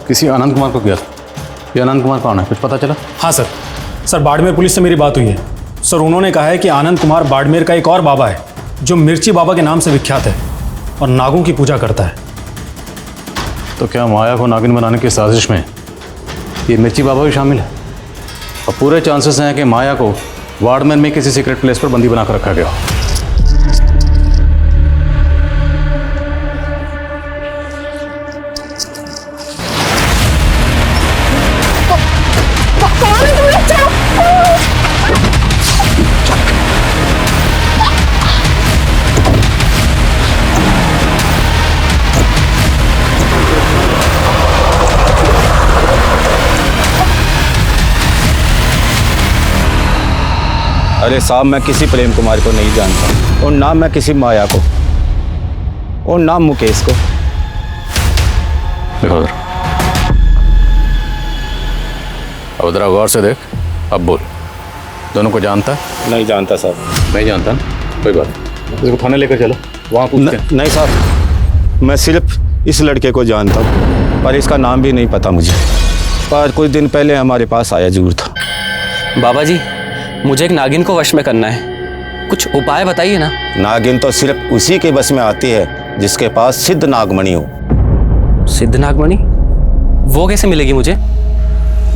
किसी आनंद कुमार को किया था। ये आनंद कुमार कौन है, कुछ पता चला? हाँ सर, बाड़मेर पुलिस से मेरी बात हुई है। सर, उन्होंने कहा है कि आनंद कुमार बाड़मेर का एक और बाबा है जो मिर्ची बाबा के नाम से विख्यात है और नागों की पूजा करता है। तो क्या माया को नागिन बनाने की साजिश में ये मिर्ची बाबा भी शामिल है? और पूरे चांसेस हैं कि माया को बाड़मेर में किसी सीक्रेट प्लेस पर बंदी बनाकर रखा गया। अरे साहब, मैं किसी प्रेम कुमार को नहीं जानता और ना मैं किसी माया को और ना मुकेश को। देखो उधर, अब उधर गौर से देख, अब बोल, दोनों को जानता है? नहीं जानता साहब। नहीं जानता ना, कोई बात नहीं, इसको थाने लेकर चलो, वहाँ पूछते हैं। नहीं साहब, मैं सिर्फ इस लड़के को जानता हूँ पर इसका नाम भी नहीं पता मुझे। पर कुछ दिन पहले हमारे पास आया जरूर था। बाबा जी, मुझे एक नागिन को वश में करना है, कुछ उपाय बताइए ना। नागिन तो सिर्फ उसी के बस में आती है जिसके पास सिद्ध नागमणि हो। सिद्ध नागमणि? वो कैसे मिलेगी मुझे?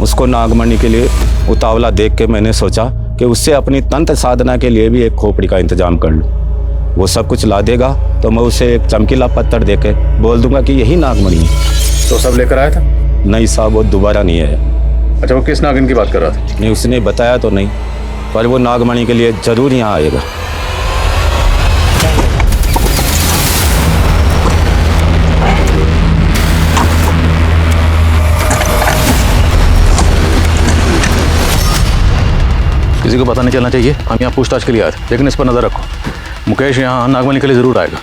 उसको नागमणि के लिए उतावला देख के मैंने सोचा कि उससे अपनी तंत्र साधना के लिए भी एक खोपड़ी का इंतजाम कर लूँ। वो सब कुछ ला देगा तो मैं उसे एक चमकीला पत्थर दे के बोल दूंगा कि यही नागमणि है। तो सब लेकर आया था? नहीं साहब, वो दोबारा नहीं है। अच्छा, वो किस नागिन की बात कर रहा था? नहीं, उसने बताया तो नहीं, पर वो नागमणि के लिए जरूर यहाँ आएगा। किसी को पता नहीं चलना चाहिए, हम यहाँ पूछताछ के लिए आए थे, लेकिन इस पर नजर रखो, मुकेश यहाँ नागमणि के लिए जरूर आएगा।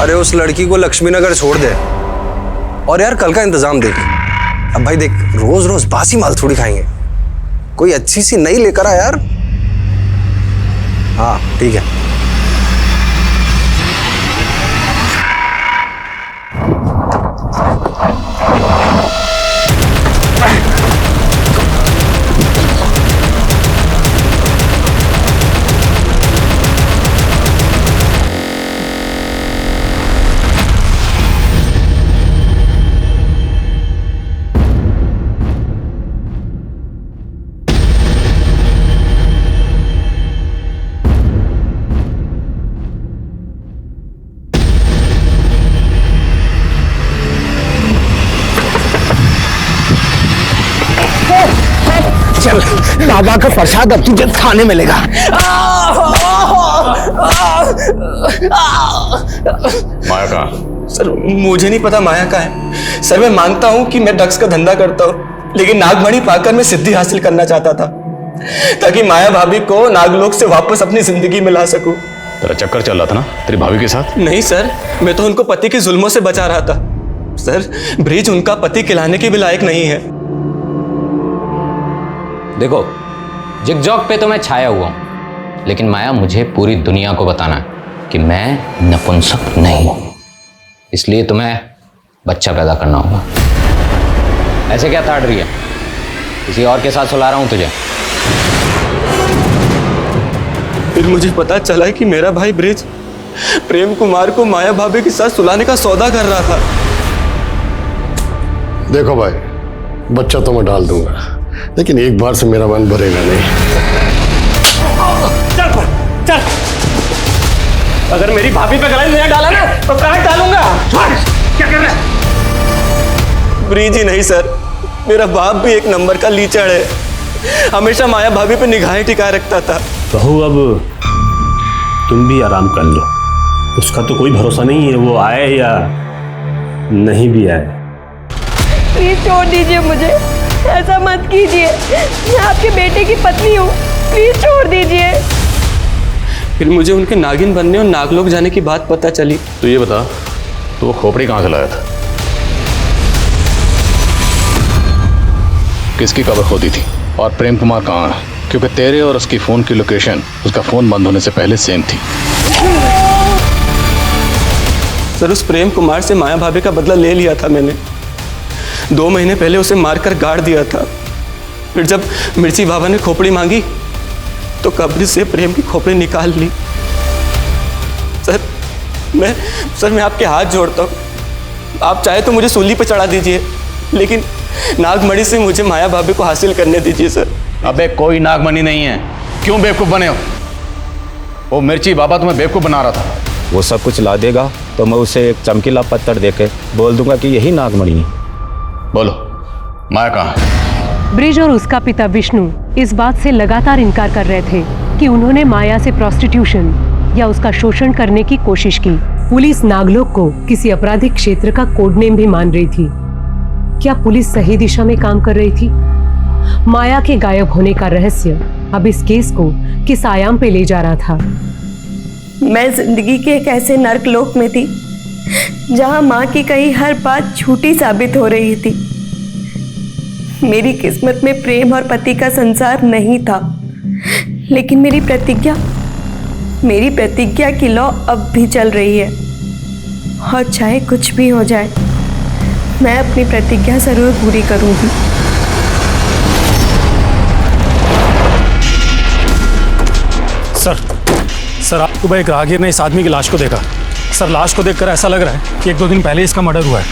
अरे उस लड़की को लक्ष्मी नगर छोड़ दे और यार कल का इंतजाम देख। अब भाई देख, रोज रोज बासी माल थोड़ी खाएंगे, कोई अच्छी सी नई लेकर आ यार। हाँ ठीक है। बाबा का प्रसाद अब तुझे खाने मिलेगा। माया कहाँ? सर मुझे नहीं पता माया का है। सर मैं मानता हूँ कि मैं ड्रग्स का धंधा करता हूँ, लेकिन नागमणि पाकर मैं सिद्धि हासिल करना चाहता था ताकि माया भाभी को नागलोक से वापस अपनी जिंदगी में ला सकूं। तेरा चक्कर चल रहा था ना तेरी भाभी के साथ? नहीं सर, मैं तो उनको पति के जुल्मों से बचा रहा था। सर ब्रिज उनका पति खिलाने के भी लायक नहीं है। देखो, जिगजॉग पे तो मैं छाया हुआ हूं, लेकिन माया मुझे पूरी दुनिया को बताना है कि मैं नपुंसक नहीं हूं। इसलिए तुम्हें बच्चा पैदा करना होगा। ऐसे क्या ताड़ रही है? किसी और के साथ सुला रहा हूं तुझे। फिर मुझे पता चला कि मेरा भाई ब्रिज प्रेम कुमार को माया भाभी के साथ सुलाने का सौदा कर रहा था। देखो भाई, बच्चा तो मैं डाल दूंगा, लेकिन एक बार से मेरा मन भरेगा नहीं। चल, अगर मेरी भाभी पे गला नहीं डाला ना तो काट डालूंगा। क्या कर रहा है? ब्रिज ही नहीं सर, मेरा बाप भी एक नंबर का लीचड़ है। हमेशा माया भाभी पे निगाहें टिकाए रखता था। बहू अब तुम भी आराम कर लो, उसका तो कोई भरोसा नहीं है, वो आए या नहीं भी आए। प्लीज छोड़ दीजिए मुझे, ऐसा मत कीजिए। मैं आपके बेटे की पत्नी हूँ, प्लीज छोड़ दीजिए। फिर मुझे उनके नागिन बनने और नागलोक जाने की बात पता चली। तो ये बता, तो वो खोपड़ी कहाँ से लाया था? किसकी कब्र खोदी थी? और प्रेम कुमार कहाँ है? क्योंकि तेरे और उसकी फोन की लोकेशन उसका फोन बंद होने से पहले सेम थी। सर उस प्रेम कुमार से माया भाभी का बदला ले लिया था मैंने। 2 महीने पहले उसे मारकर गाड़ दिया था। फिर जब मिर्ची बाबा ने खोपड़ी मांगी तो कब्र से प्रेम की खोपड़ी निकाल ली। सर मैं आपके हाथ जोड़ता हूँ, आप चाहे तो मुझे सूली पे चढ़ा दीजिए, लेकिन नागमणि से मुझे माया भाभी को हासिल करने दीजिए सर। अबे कोई नागमणि नहीं है, क्यों बेवकूफ बने हो? वो मिर्ची बाबा तुम्हें बेवकूफ बना रहा था। वो सब कुछ ला देगा तो मैं उसे एक चमकीला पत्थर देके बोल दूंगा कि यही नागमणि है। बोलो, माया कहाँ है? ब्रिज और उसका पिता विष्णु इस बात से लगातार इनकार कर रहे थे कि उन्होंने माया से प्रोस्टिट्यूशन या उसका शोषण करने की कोशिश की। पुलिस नागलोक को किसी आपराधिक क्षेत्र का कोड नेम भी मान रही थी। क्या पुलिस सही दिशा में काम कर रही थी? माया के गायब होने का रहस्य अब इस केस को किस आयाम पे ले जा रहा था? मैं जिंदगी के एक ऐसे नर्क लोक में थी जहां माँ की कही हर बात झूठी साबित हो रही थी। मेरी किस्मत में प्रेम और पति का संसार नहीं था, लेकिन मेरी प्रतिज्ञा की लौ अब भी चल रही है। और चाहे कुछ भी हो जाए, मैं अपनी प्रतिज्ञा जरूर पूरी करूंगी। सर आपको भाई एक राहगीर ने इस आदमी की लाश को देखा। सर लाश को देखकर ऐसा लग रहा है कि 1-2 दिन पहले इसका मर्डर हुआ है।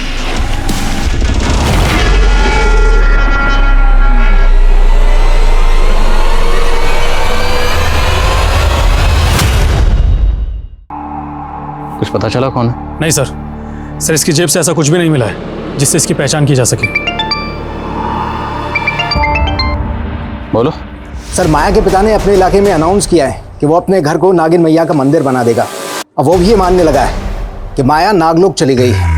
कुछ पता चला कौन है? नहीं सर इसकी जेब से ऐसा कुछ भी नहीं मिला है जिससे इसकी पहचान की जा सके। बोलो। सर माया के पिता ने अपने इलाके में अनाउंस किया है कि वो अपने घर को नागिन मैया का मंदिर बना देगा। अब वो भी ये मानने लगा है कि माया नागलोक चली गई है।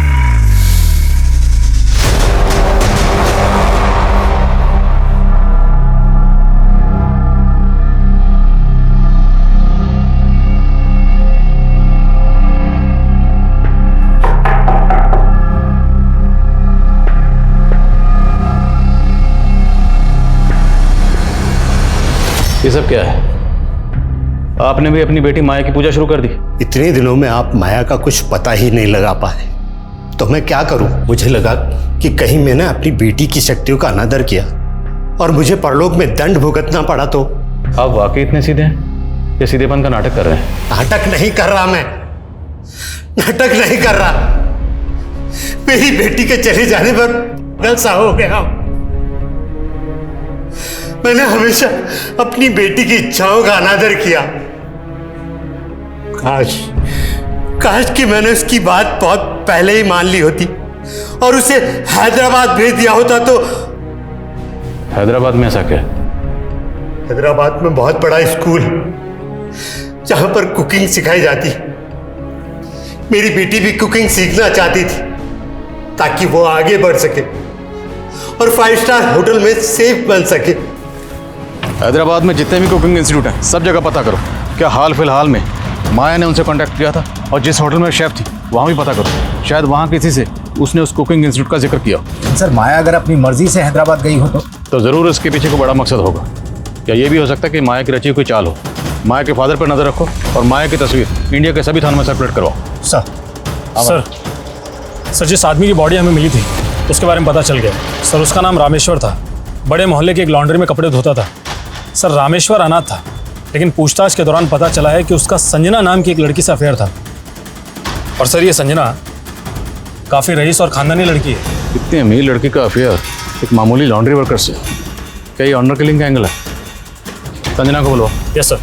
ये सब क्या है? आपने भी अपनी बेटी माया की पूजा शुरू कर दी? इतने दिनों में आप माया का कुछ पता ही नहीं लगा पाए, तो मैं क्या करूं? मुझे लगा कि कहीं मैंने अपनी बेटी की शक्तियों का अनादर किया और मुझे परलोक में दंड भुगतना पड़ा तो। आप वाकई इतने सीधे हैं? ये सीधेपन का नाटक कर रहे हैं? नाटक नहीं कर रहा मैं, नाटक नहीं कर रहा। मेरी बेटी के चले जाने पर पागल सा हो गया। मैंने हमेशा अपनी बेटी की इच्छाओं का अनादर किया। काश कि मैंने उसकी बात बहुत पहले ही मान ली होती और उसे हैदराबाद भेज दिया होता तो। हैदराबाद में ऐसा क्या? हैदराबाद में बहुत बड़ा स्कूल जहां पर कुकिंग सिखाई जाती, मेरी बेटी भी कुकिंग सीखना चाहती थी ताकि वो आगे बढ़ सके और 5 स्टार होटल में सेफ बन सके। हैदराबाद में जितने भी कुकिंग इंस्टीट्यूट हैं सब जगह पता करो। क्या हाल फिलहाल में माया ने उनसे कांटेक्ट किया था? और जिस होटल में शेफ थी वहाँ भी पता करो, शायद वहाँ किसी से उसने उस कुकिंग इंस्टीट्यूट का जिक्र किया। सर माया अगर अपनी मर्जी से हैदराबाद गई हो तो ज़रूर इसके पीछे कोई बड़ा मकसद होगा। क्या ये भी हो सकता है कि माया की रची कोई चाल हो? माया के फादर पर नजर रखो और माया की तस्वीर इंडिया के सभी थानों में सर्कुलेट करवाओ। सर जिस आदमी की बॉडी हमें मिली थी उसके बारे में पता चल गया। सर उसका नाम रामेश्वर था, बड़े मोहल्ले की एक लॉन्ड्री में कपड़े धोता था। सर रामेश्वर अनाथ था, लेकिन पूछताछ के दौरान पता चला है कि उसका संजना नाम की एक लड़की से अफेयर था। और सर ये संजना काफ़ी रईस और खानदानी लड़की है। इतनी अमीर लड़की का अफेयर एक मामूली लॉन्ड्री वर्कर से, क्या ये ऑनर किलिंग का एंगल है? संजना को बोलो। Yes sir.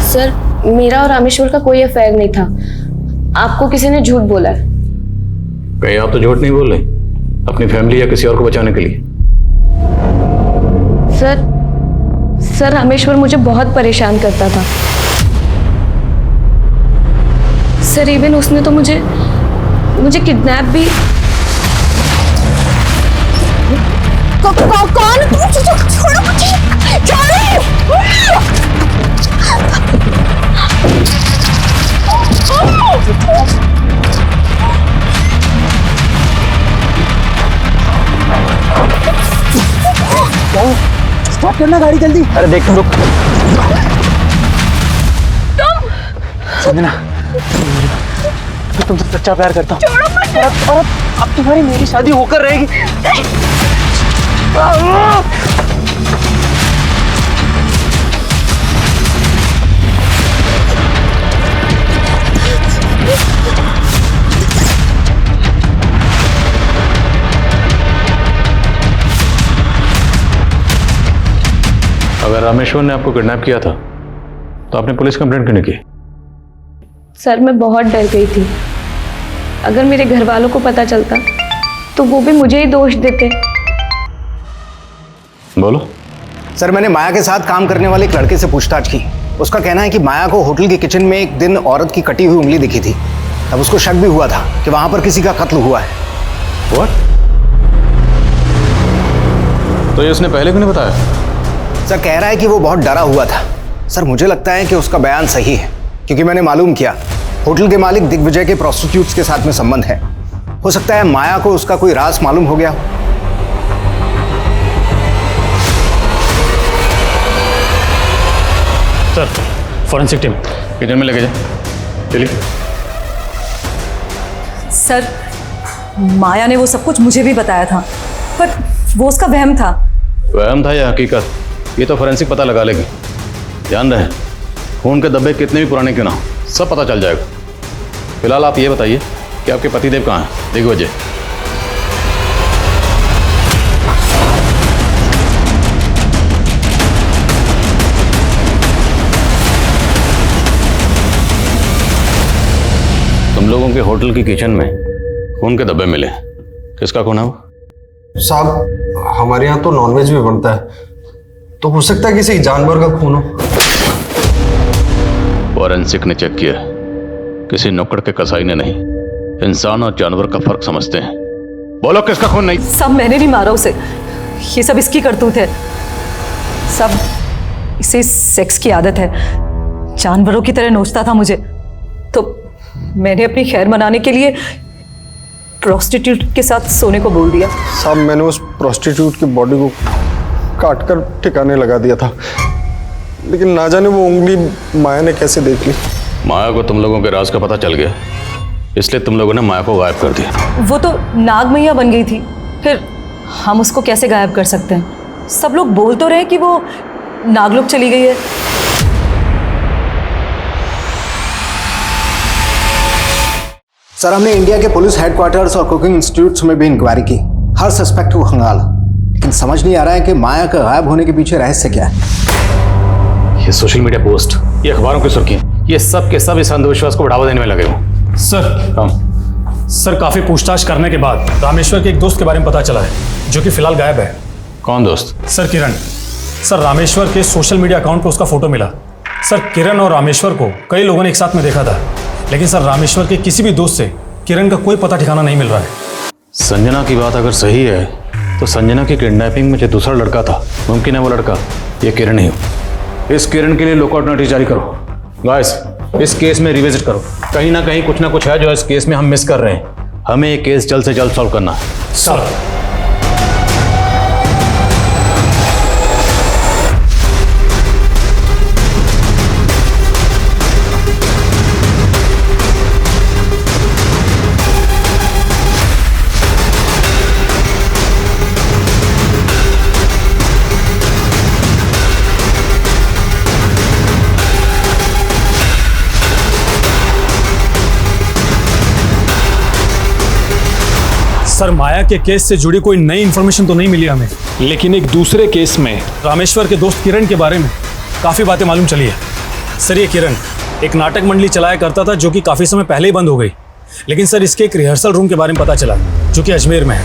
सर मेरा और रामेश्वर का कोई अफेयर नहीं था, आपको किसी ने झूठ बोला है। कहीं आप तो झूठ नहीं बोल रहे अपनी फैमिली या किसी और को बचाने के लिए? सर रामेश्वर मुझे बहुत परेशान करता था। सर इवन उसने तो मुझे किडनैप भी। कौन? छोड़ो मुझे। स्टॉप करना गाड़ी जल्दी। अरे देख तुम रुक। संजना मैं तुमसे सच्चा प्यार करता हूँ और अब तुम्हारी मेरी शादी होकर रहेगी। अगर रामेश्वर ने आपको किडनैप किया था तो आपने पुलिस कंप्लेंट क्यों नहीं की? सर मैं बहुत डर गई थी, अगर मेरे घर वालों को पता चलता तो वो भी मुझे ही दोष देते। बोलो। सर मैंने माया के साथ काम करने वाले एक लड़के से पूछताछ की। उसका कहना है कि माया को होटल के किचन में एक दिन औरत की कटी हुई उंगली दिखी थी। तब उसको शक भी हुआ था कि वहां पर किसी का कत्ल हुआ है। What? तो ये उसने पहले क्यों नहीं बताया? सर कह रहा है कि वो बहुत डरा हुआ था। सर मुझे लगता है कि उसका बयान सही है, क्योंकि मैंने मालूम किया होटल के मालिक दिग्विजय के प्रोस्टिट्यूट्स के साथ में संबंध है। हो सकता है माया को उसका कोई राज मालूम हो गया हो। सर फॉरेंसिक टीम किचन में लेके जा। चलिए। सर माया ने वो सब कुछ मुझे भी बताया था, पर वो उसका वहम था। वहम था या हकीकत, ये तो फोरेंसिक पता लगा लेगी। ध्यान रहे खून के धब्बे कितने भी पुराने क्यों ना हो, सब पता चल जाएगा। फिलहाल आप ये बताइए कि आपके पतिदेव कहाँ हैं? दिग्विजय। तुम लोगों के होटल की किचन में खून के धब्बे मिले, किसका खून है वो? साहब हमारे यहाँ तो नॉनवेज भी बनता है, तो हो सकता है किसी जानवर का खून हो। फॉरेंसिक ने चेक किया, किसी नुक्कड़ के कसाई ने नहीं। इंसान और जानवर का फर्क समझते हैं। बोलो किसका खून? नहीं सब मैंने नहीं मारा उसे, ये सब इसकी करतूत है। सब इसे सेक्स की आदत है, जानवरों की तरह नोचता था मुझे, तो मैंने अपनी खैर मनाने के लिए प्रोस्टिट्यूट के साथ सोने को बोल दिया। साहब मैंने उस प्रोस्टिट्यूट की बॉडी को काट कर ठिकाने लगा दिया था, लेकिन ना जाने वो उंगली माया ने कैसे देख ली। माया को तुम लोगों के राज का पता चल गया, इसलिए तुम लोगों ने माया को गायब कर दिया। वो तो नाग मैया बन गई थी, फिर हम उसको कैसे गायब कर सकते हैं? सब लोग बोल तो रहे कि वो नागलोक चली गई है। सर हमने इंडिया के पुलिस हेडक्वार्टर्स और कुकिंग इंस्टीट्यूट्स में भी इंक्वायरी की। हर सस्पेक्ट को खंगाला, लेकिन समझ नहीं आ रहा है कि माया का गायब होने के पीछे रहस्य क्या है। ये सोशल मीडिया पोस्ट, ये अखबारों की सुर्खियां, ये सब के सब इस अंधविश्वास को बढ़ावा देने में लगे हो। सर सर काफी पूछताछ करने के बाद रामेश्वर के एक दोस्त के बारे में पता चला है जो कि फिलहाल गायब है। कौन दोस्त? सर किरण। सर रामेश्वर के सोशल मीडिया अकाउंट पर उसका फोटो मिला। सर किरण और रामेश्वर को कई लोगों ने एक साथ में देखा था, लेकिन सर रामेश्वर के किसी भी दोस्त से किरण का कोई पता ठिकाना नहीं मिल रहा है। संजना की बात अगर सही है तो संजना की किडनैपिंग में जो दूसरा लड़का था, मुमकिन है वो लड़का ये किरण ही हो। इस किरण के लिए लुकआउट नोटिस जारी करो। गाइस, इस केस में रिविजिट करो। कहीं ना कहीं कुछ ना कुछ है जो इस केस में हम मिस कर रहे हैं। हमें ये केस जल्द से जल्द सॉल्व करना है। सर सर माया के केस से जुड़ी कोई नई इन्फॉर्मेशन तो नहीं मिली हमें, लेकिन एक दूसरे केस में रामेश्वर के दोस्त किरण के बारे में काफ़ी बातें मालूम चली है। सर ये किरण एक नाटक मंडली चलाया करता था जो कि काफ़ी समय पहले ही बंद हो गई, लेकिन सर इसके एक रिहर्सल रूम के बारे में पता चला जो कि अजमेर में है।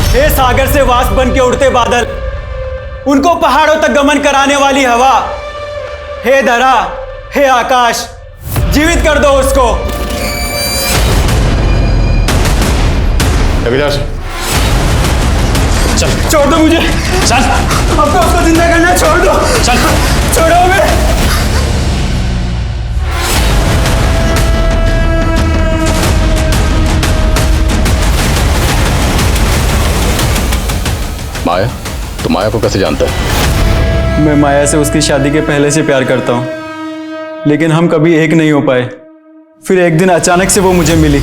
हे सागर से वाष्प बन के उड़ते बादल, उनको पहाड़ों तक गमन कराने वाली हवा, हे धरा, हे आकाश, जीवित कर दो उसको। चल छोड़ दो मुझे, चल अब तो उसको जिंदा करना छोड़ दो, चल छोड़ो मुझे। माया, तो माया को कैसे जानता है? मैं माया से उसकी शादी के पहले से प्यार करता हूँ, लेकिन हम कभी एक नहीं हो पाए। फिर एक दिन अचानक से वो मुझे मिली।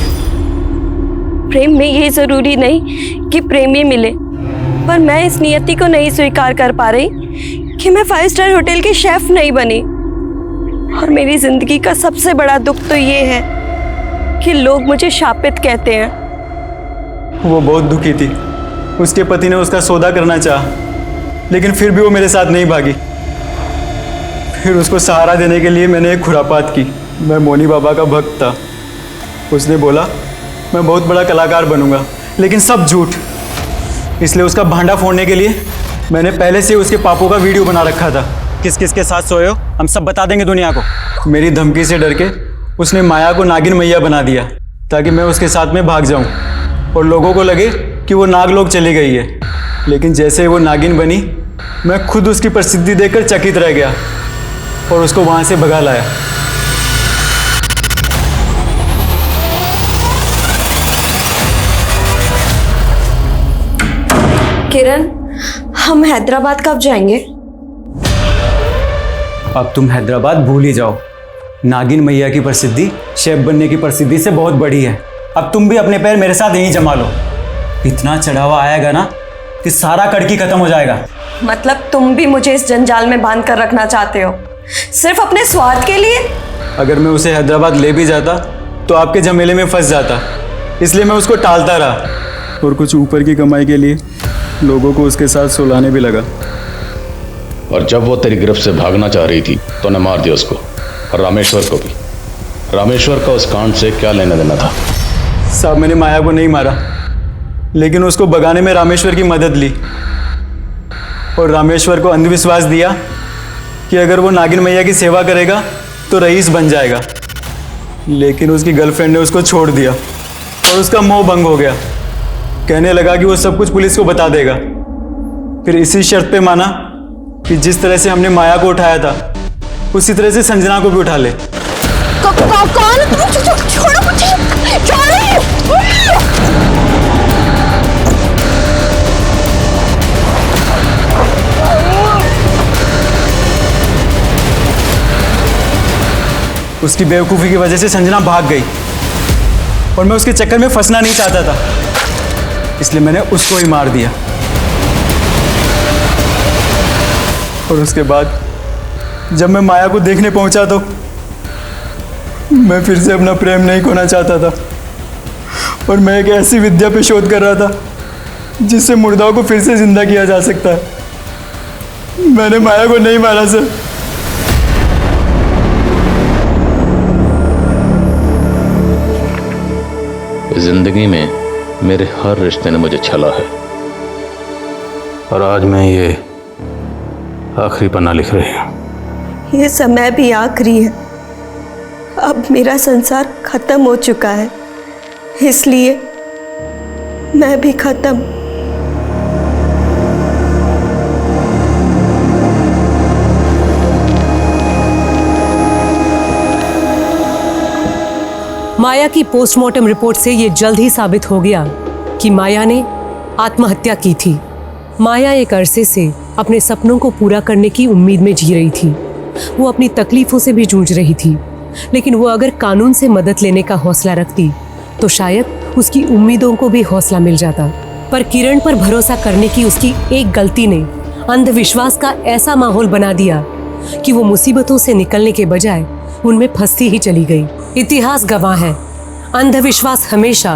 प्रेम में ये जरूरी नहीं कि प्रेमी मिले, पर मैं इस नियति को नहीं स्वीकार कर पा रही कि मैं 5 स्टार होटल की शेफ नहीं बनी। और मेरी जिंदगी का सबसे बड़ा दुख तो ये है कि लोग मुझे शापित कहते हैं। वो बहुत दुखी थी। उसके पति ने उसका सौदा करना चाहा, लेकिन फिर भी वो मेरे साथ नहीं भागी। फिर उसको सहारा देने के लिए मैंने एक खुरापात की। मैं मोनी बाबा का भक्त था। उसने बोला मैं बहुत बड़ा कलाकार बनूंगा, लेकिन सब झूठ। इसलिए उसका भांडा फोड़ने के लिए मैंने पहले से उसके पापों का वीडियो बना रखा था। किस किस के साथ सोए हो हम सब बता देंगे दुनिया को। मेरी धमकी से डर के उसने माया को नागिन मैया बना दिया ताकि मैं उसके साथ में भाग जाऊं और लोगों को लगे कि वो नागलोक चली गई है। लेकिन जैसे ही वो नागिन बनी, मैं खुद उसकी प्रसिद्धि देखकर चकित रह गया और उसको वहां से भगा लाया। किरण, हम हैदराबाद कब जाएंगे? अब तुम हैदराबाद भूल ही जाओ। नागिन मैया की प्रसिद्धि शेफ बनने की प्रसिद्धि से बहुत बड़ी है। अब तुम भी अपने पैर मेरे साथ यहीं जमा लो। इतना चढ़ावा आएगा ना कि सारा कड़की खत्म हो जाएगा। मतलब तुम भी मुझे इस जंजाल में बांध कर रखना चाहते हो, सिर्फ अपने स्वार्थ के लिए? अगर मैं उसे हैदराबाद ले भी जाता तो आपके झमेले में फंस जाता, इसलिए मैं उसको टालता रहा और कुछ ऊपर की कमाई के लिए लोगों को उसके साथ सुलाने भी लगा। और जब वो तेरी गिरफ्त से भागना चाह रही थी तो ने मार दिया उसको, और रामेश्वर को भी। रामेश्वर का उस कांड से क्या लेना देना था? साहब, मैंने माया को नहीं मारा, लेकिन उसको भगाने में रामेश्वर की मदद ली और रामेश्वर को अंधविश्वास दिया कि अगर वो नागिन मैया की सेवा करेगा तो रईस बन जाएगा। लेकिन उसकी गर्लफ्रेंड ने उसको छोड़ दिया और उसका मोह भंग हो गया। कहने लगा कि वो सब कुछ पुलिस को बता देगा। फिर इसी शर्त पे माना कि जिस तरह से हमने माया को उठाया था उसी तरह से संजना को भी उठा ले। कौन? छोड़ो मुझे, उसकी बेवकूफ़ी की वजह से संजना भाग गई और मैं उसके चक्कर में फंसना नहीं चाहता था, इसलिए मैंने उसको ही मार दिया। और उसके बाद जब मैं माया को देखने पहुंचा तो मैं फिर से अपना प्रेम नहीं खोना चाहता था और मैं एक ऐसी विद्या पे शोध कर रहा था जिससे मुर्दाओं को फिर से जिंदा किया जा सकता है। मैंने माया को नहीं मारा सर। जिंदगी में मेरे हर रिश्ते ने मुझे छला है, और आज मैं ये आखिरी पन्ना लिख रही हूं। ये समय भी आखिरी है। अब मेरा संसार खत्म हो चुका है, इसलिए मैं भी खत्म। माया की पोस्टमार्टम रिपोर्ट से ये जल्द ही साबित हो गया कि माया ने आत्महत्या की थी। माया एक अरसे से अपने सपनों को पूरा करने की उम्मीद में जी रही थी। वो अपनी तकलीफों से भी जूझ रही थी, लेकिन वो अगर कानून से मदद लेने का हौसला रखती तो शायद उसकी उम्मीदों को भी हौसला मिल जाता। पर किरण पर भरोसा करने की उसकी एक गलती ने अंधविश्वास का ऐसा माहौल बना दिया कि वो मुसीबतों से निकलने के बजाय उनमें फंसती ही चली गई। इतिहास गवाह है, अंधविश्वास हमेशा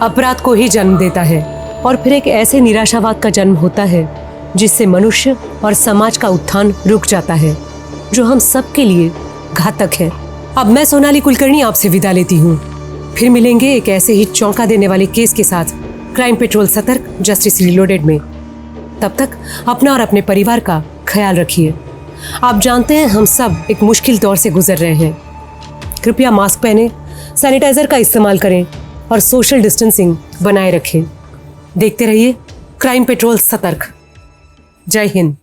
अपराध को ही जन्म देता है और फिर एक ऐसे निराशावाद का जन्म होता है जिससे मनुष्य और समाज का उत्थान रुक जाता है, जो हम सब के लिए घातक है। अब मैं सोनाली कुलकर्णी आपसे विदा लेती हूँ। फिर मिलेंगे एक ऐसे ही चौंका देने वाले केस के साथ क्राइम पेट्रोल सतर्क जस्टिस रिलोडेड में। तब तक अपना और अपने परिवार का ख्याल रखिए। आप जानते हैं हम सब एक मुश्किल दौर से गुजर रहे हैं। कृपया मास्क पहने, सैनिटाइजर का इस्तेमाल करें और सोशल डिस्टेंसिंग बनाए रखें। देखते रहिए क्राइम पेट्रोल सतर्क। जय हिंद।